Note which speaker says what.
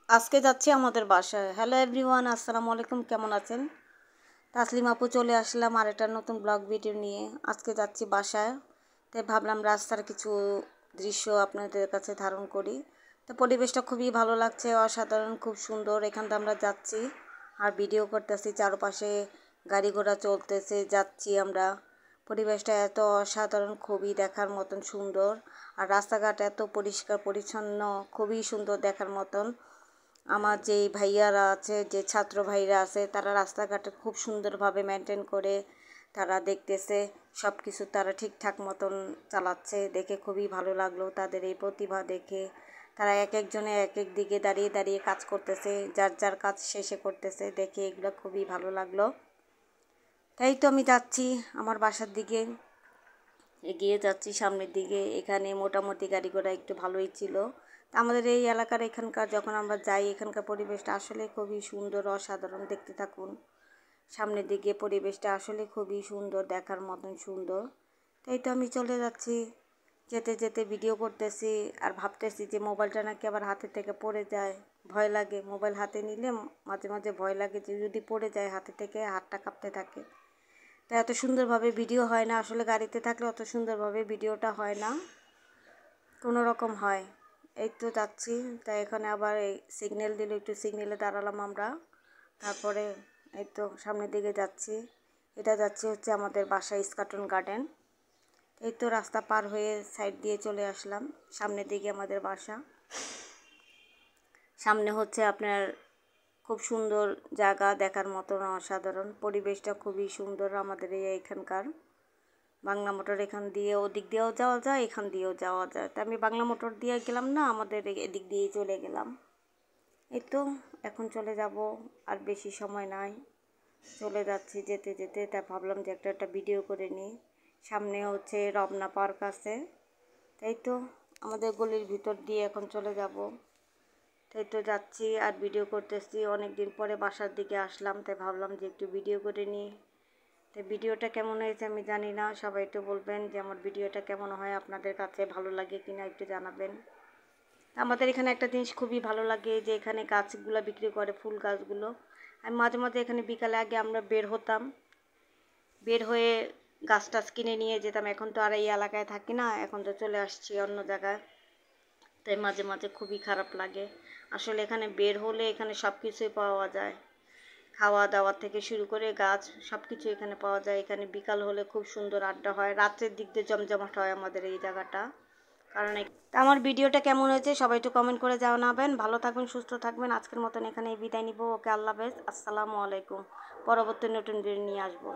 Speaker 1: আজকে যাচ্ছি আমাদের বাসায়। হ্যালো এভরিওয়ান, আসসালামু আলাইকুম। কেমন আছেন? তাসলিম আপু চলে আসলাম আর একটা নতুন ব্লগ ভিডিও নিয়ে। আজকে যাচ্ছি বাসায়, তাই ভাবলাম রাস্তার কিছু দৃশ্য আপনাদের কাছে ধারণ করি। তো পরিবেশটা খুবই ভালো লাগছে, অসাধারণ, খুব সুন্দর। এখানটা আমরা যাচ্ছি আর ভিডিও করতেছি, চারপাশে গাড়ি ঘোড়া চলতেছে, যাচ্ছি আমরা। পরিবেশটা এত অসাধারণ, খুবই দেখার মতন সুন্দর। আর রাস্তাঘাট এত পরিষ্কার পরিচ্ছন্ন, খুবই সুন্দর দেখার মতন। আমার যেই ভাইয়ারা আছে, যে ছাত্র ভাইরা আছে, তারা রাস্তাঘাটে খুব সুন্দরভাবে মেনটেন করে তারা দেখতেছে, সব কিছু তারা ঠিকঠাক মতন চালাচ্ছে। দেখে খুবই ভালো লাগলো তাদের এই প্রতিভা দেখে। তারা এক একজনে এক এক দিকে দাঁড়িয়ে দাঁড়িয়ে কাজ করতেছে, যার যার কাজ শেষে করতেছে, দেখে এগুলো খুবই ভালো লাগলো। তাই তো আমি যাচ্ছি আমার বাসার দিকে, এগিয়ে যাচ্ছি সামনের দিকে। এখানে মোটামুটি গাড়ি ঘোড়া একটু ভালোই ছিল। আমাদের এই এলাকার এখানকার যখন আমরা যাই, এখানকার পরিবেশটা আসলে খুবই সুন্দর, অসাধারণ। দেখতে থাকুন সামনের দিকে, পরিবেশটা আসলে খুবই সুন্দর, দেখার মতন সুন্দর। তাই তো আমি চলে যাচ্ছি, যেতে যেতে ভিডিও করতেছি আর ভাবতেছি যে মোবাইলটা নাকি আবার হাতে থেকে পড়ে যায়। ভয় লাগে, মোবাইল হাতে নিলে মাঝে মাঝে ভয় লাগে যে যদি পড়ে যায় হাতে থেকে, হাতটা কাঁপতে থাকে। তা এত সুন্দরভাবে ভিডিও হয় না আসলে, গাড়িতে থাকলে অত সুন্দরভাবে ভিডিওটা হয় না, কোনো রকম হয়। এই তো যাচ্ছি, তাই এখানে আবার এই সিগন্যাল দিল, একটু সিগন্যালে দাঁড়ালাম আমরা। তারপরে এই তো সামনের দিকে যাচ্ছি। এটা যাচ্ছি হচ্ছে আমাদের বাসা ইস্কাটন গার্ডেন। এই তো রাস্তা পার হয়ে সাইড দিয়ে চলে আসলাম, সামনের দিকে আমাদের বাসা। সামনে হচ্ছে আপনার খুব সুন্দর জায়গা, দেখার মতন অসাধারণ। পরিবেশটা খুবই সুন্দর আমাদের এইখানকার। বাংলা মোটর এখান দিয়ে ওদিক দিয়েও যাওয়া যায়, এখান দিয়েও যাওয়া যায়। তা আমি বাংলা মোটর দিয়ে গেলাম না, আমাদের এদিক দিয়েই চলে গেলাম। এই তো এখন চলে যাব, আর বেশি সময় নাই, চলে যাচ্ছি যেতে যেতে। তা ভাবলাম যে একটা ভিডিও করে নিই। সামনে হচ্ছে রমনা পার্ক আছে। তাই তো আমাদের গলির ভিতর দিয়ে এখন চলে যাব। তাই তো যাচ্ছি আর ভিডিও করতেছি। অনেক দিন পরে বাসার দিকে আসলাম, তাই ভাবলাম যে একটু ভিডিও করে নিই। তো ভিডিওটা কেমন হয়েছে আমি জানি না, সবাই একটু বলবেন যে আমার ভিডিওটা কেমন হয়, আপনাদের কাছে ভালো লাগে কিনা একটু জানাবেন। আমাদের এখানে একটা জিনিস খুবই ভালো লাগে, যে এখানে গাছগুলো বিক্রি করে, ফুল গাছগুলো। আমি মাঝে মাঝে এখানে বিকালে আগে আমরা বের হতাম, বের হয়ে গাছ টাছ কিনে নিয়ে যেতাম। এখন তো আর এই এলাকায় থাকি না, এখন তো চলে আসছি অন্য জায়গায়। তাই মাঝে মাঝে খুবই খারাপ লাগে আসলে। এখানে বের হলে এখানে সব কিছুই পাওয়া যায়, খাওয়া দাওয়া থেকে শুরু করে গাছ, সব কিছু এখানে পাওয়া যায়। এখানে বিকাল হলে খুব সুন্দর আড্ডা হয়, রাত্রের দিক দিয়ে জমজমাট হয় আমাদের এই জায়গাটা। কারণ আমার ভিডিওটা কেমন হয়েছে সবাই একটু কমেন্ট করে জানাবেন। ভালো থাকবেন, সুস্থ থাকবেন। আজকের মতন এখানেই বিদায় নিব। ওকে, আল্লাহ হাফেজ, আসসালামু আলাইকুম। পরবর্তী নতুন ভিডিও নিয়ে আসবো।